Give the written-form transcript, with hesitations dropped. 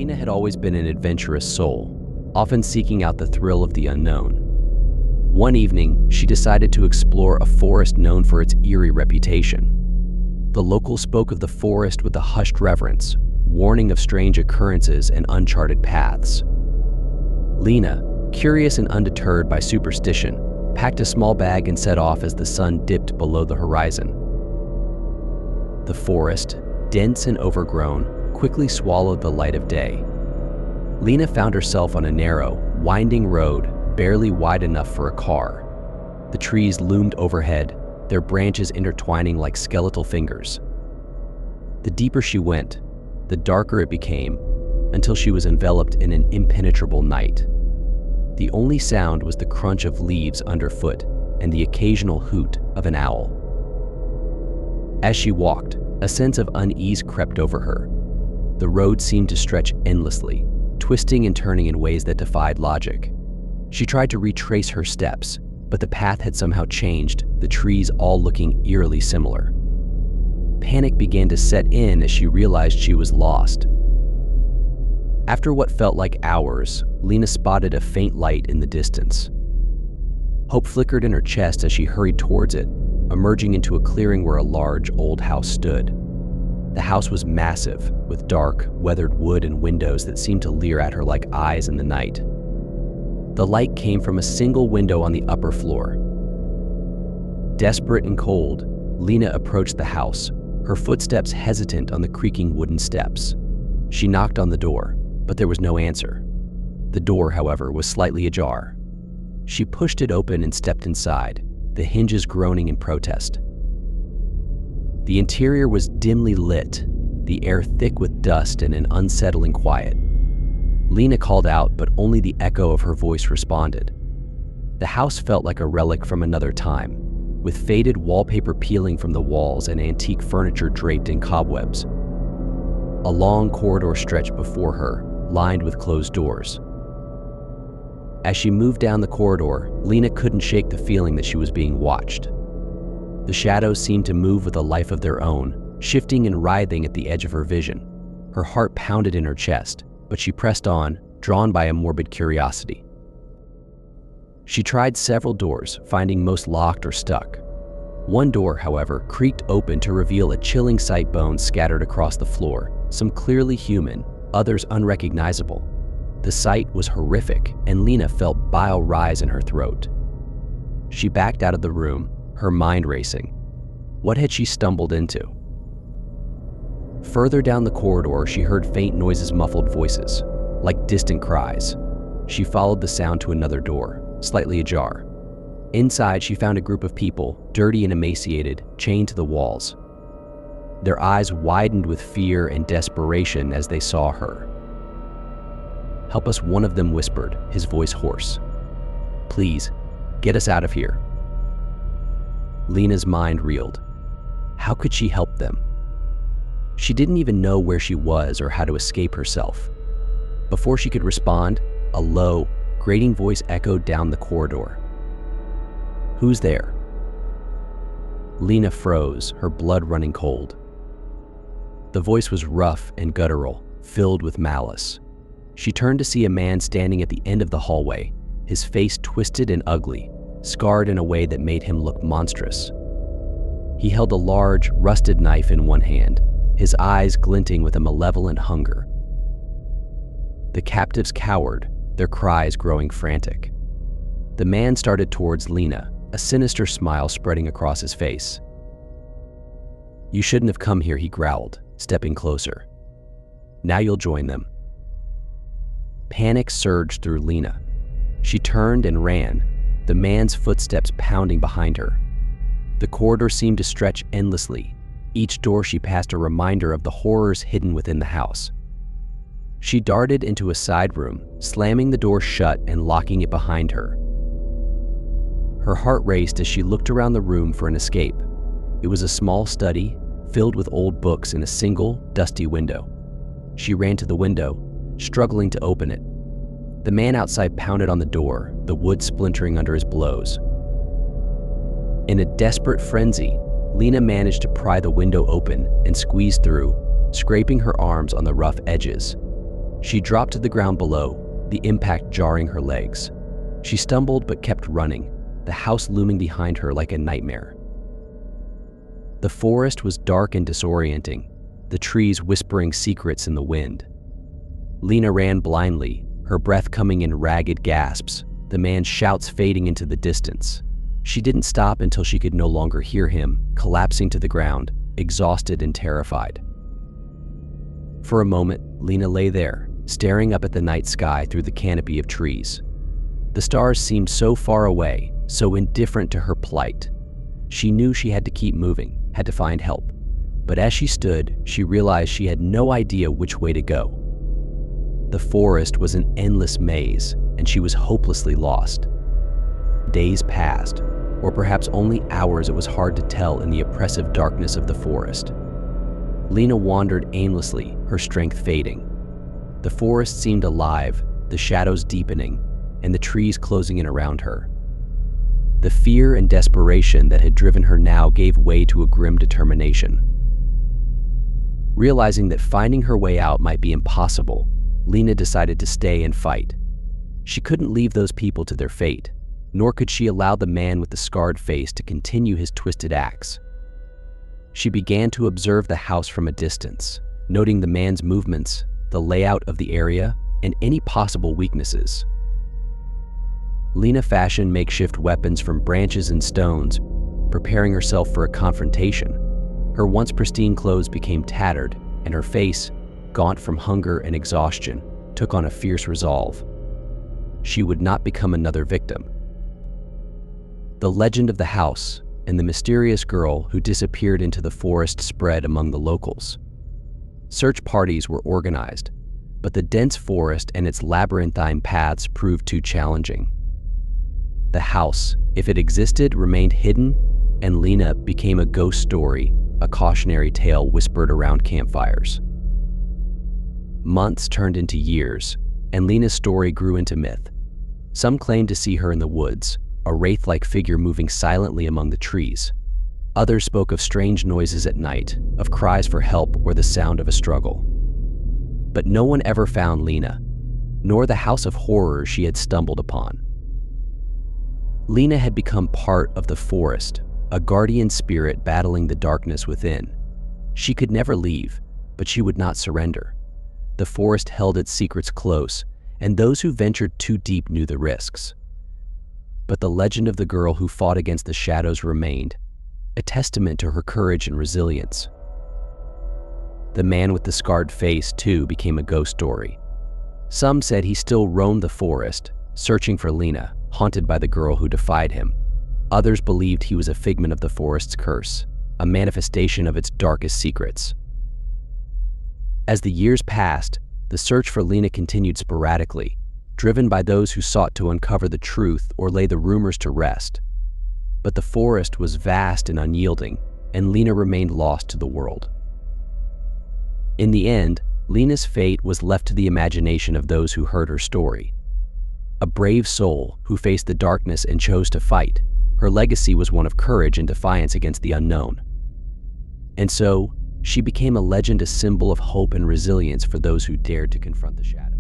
Lena had always been an adventurous soul, often seeking out the thrill of the unknown. One evening, she decided to explore a forest known for its eerie reputation. The locals spoke of the forest with a hushed reverence, warning of strange occurrences and uncharted paths. Lena, curious and undeterred by superstition, packed a small bag and set off as the sun dipped below the horizon. The forest, dense and overgrown, quickly swallowed the light of day. Lena found herself on a narrow, winding road, barely wide enough for a car. The trees loomed overhead, their branches intertwining like skeletal fingers. The deeper she went, the darker it became, until she was enveloped in an impenetrable night. The only sound was the crunch of leaves underfoot and the occasional hoot of an owl. As she walked, a sense of unease crept over her. The road seemed to stretch endlessly, twisting and turning in ways that defied logic. She tried to retrace her steps, but the path had somehow changed, the trees all looking eerily similar. Panic began to set in as she realized she was lost. After what felt like hours, Lena spotted a faint light in the distance. Hope flickered in her chest as she hurried towards it, emerging into a clearing where a large, old house stood. The house was massive, with dark, weathered wood and windows that seemed to leer at her like eyes in the night. The light came from a single window on the upper floor. Desperate and cold, Lena approached the house, her footsteps hesitant on the creaking wooden steps. She knocked on the door, but there was no answer. The door, however, was slightly ajar. She pushed it open and stepped inside, the hinges groaning in protest. The interior was dimly lit, the air thick with dust and an unsettling quiet. Lena called out, but only the echo of her voice responded. The house felt like a relic from another time, with faded wallpaper peeling from the walls and antique furniture draped in cobwebs. A long corridor stretched before her, lined with closed doors. As she moved down the corridor, Lena couldn't shake the feeling that she was being watched. The shadows seemed to move with a life of their own, shifting and writhing at the edge of her vision. Her heart pounded in her chest, but she pressed on, drawn by a morbid curiosity. She tried several doors, finding most locked or stuck. One door, however, creaked open to reveal a chilling sight: bones scattered across the floor, some clearly human, others unrecognizable. The sight was horrific, and Lena felt bile rise in her throat. She backed out of the room, her mind racing. What had she stumbled into? Further down the corridor, she heard faint noises, muffled voices, like distant cries. She followed the sound to another door, slightly ajar. Inside, she found a group of people, dirty and emaciated, chained to the walls. Their eyes widened with fear and desperation as they saw her. "Help us," one of them whispered, his voice hoarse. "Please, get us out of here." Lena's mind reeled. How could she help them? She didn't even know where she was or how to escape herself. Before she could respond, a low, grating voice echoed down the corridor. "Who's there?" Lena froze, her blood running cold. The voice was rough and guttural, filled with malice. She turned to see a man standing at the end of the hallway, his face twisted and ugly, scarred in a way that made him look monstrous. He held a large, rusted knife in one hand, his eyes glinting with a malevolent hunger. The captives cowered, their cries growing frantic. The man started towards Lena, a sinister smile spreading across his face. "You shouldn't have come here," he growled, stepping closer. "Now you'll join them." Panic surged through Lena. She turned and ran, the man's footsteps pounding behind her. The corridor seemed to stretch endlessly, each door she passed a reminder of the horrors hidden within the house. She darted into a side room, slamming the door shut and locking it behind her. Her heart raced as she looked around the room for an escape. It was a small study, filled with old books in a single, dusty window. She ran to the window, struggling to open it. The man outside pounded on the door, the wood splintering under his blows. In a desperate frenzy, Lena managed to pry the window open and squeeze through, scraping her arms on the rough edges. She dropped to the ground below, the impact jarring her legs. She stumbled but kept running, the house looming behind her like a nightmare. The forest was dark and disorienting, the trees whispering secrets in the wind. Lena ran blindly, her breath coming in ragged gasps, the man's shouts fading into the distance. She didn't stop until she could no longer hear him, collapsing to the ground, exhausted and terrified. For a moment, Lena lay there, staring up at the night sky through the canopy of trees. The stars seemed so far away, so indifferent to her plight. She knew she had to keep moving, had to find help. But as she stood, she realized she had no idea which way to go. The forest was an endless maze, and she was hopelessly lost. Days passed, or perhaps only hours. It was hard to tell in the oppressive darkness of the forest. Lena wandered aimlessly, her strength fading. The forest seemed alive, the shadows deepening, and the trees closing in around her. The fear and desperation that had driven her now gave way to a grim determination. Realizing that finding her way out might be impossible, Lena decided to stay and fight. She couldn't leave those people to their fate, nor could she allow the man with the scarred face to continue his twisted acts. She began to observe the house from a distance, noting the man's movements, the layout of the area, and any possible weaknesses. Lena fashioned makeshift weapons from branches and stones, preparing herself for a confrontation. Her once pristine clothes became tattered, and her face, gaunt from hunger and exhaustion, took on a fierce resolve. She would not become another victim. The legend of the house and the mysterious girl who disappeared into the forest spread among the locals. Search parties were organized, but the dense forest and its labyrinthine paths proved too challenging. The house, if it existed, remained hidden, and Lena became a ghost story, a cautionary tale whispered around campfires. Months turned into years, and Lena's story grew into myth. Some claimed to see her in the woods, a wraith-like figure moving silently among the trees. Others spoke of strange noises at night, of cries for help or the sound of a struggle. But no one ever found Lena, nor the house of horrors she had stumbled upon. Lena had become part of the forest, a guardian spirit battling the darkness within. She could never leave, but she would not surrender. The forest held its secrets close, and those who ventured too deep knew the risks. But the legend of the girl who fought against the shadows remained, a testament to her courage and resilience. The man with the scarred face, too, became a ghost story. Some said he still roamed the forest, searching for Lena, haunted by the girl who defied him. Others believed he was a figment of the forest's curse, a manifestation of its darkest secrets. As the years passed, the search for Lena continued sporadically, driven by those who sought to uncover the truth or lay the rumors to rest. But the forest was vast and unyielding, and Lena remained lost to the world. In the end, Lena's fate was left to the imagination of those who heard her story. A brave soul who faced the darkness and chose to fight, her legacy was one of courage and defiance against the unknown. And so, she became a legend, a symbol of hope and resilience for those who dared to confront the shadows.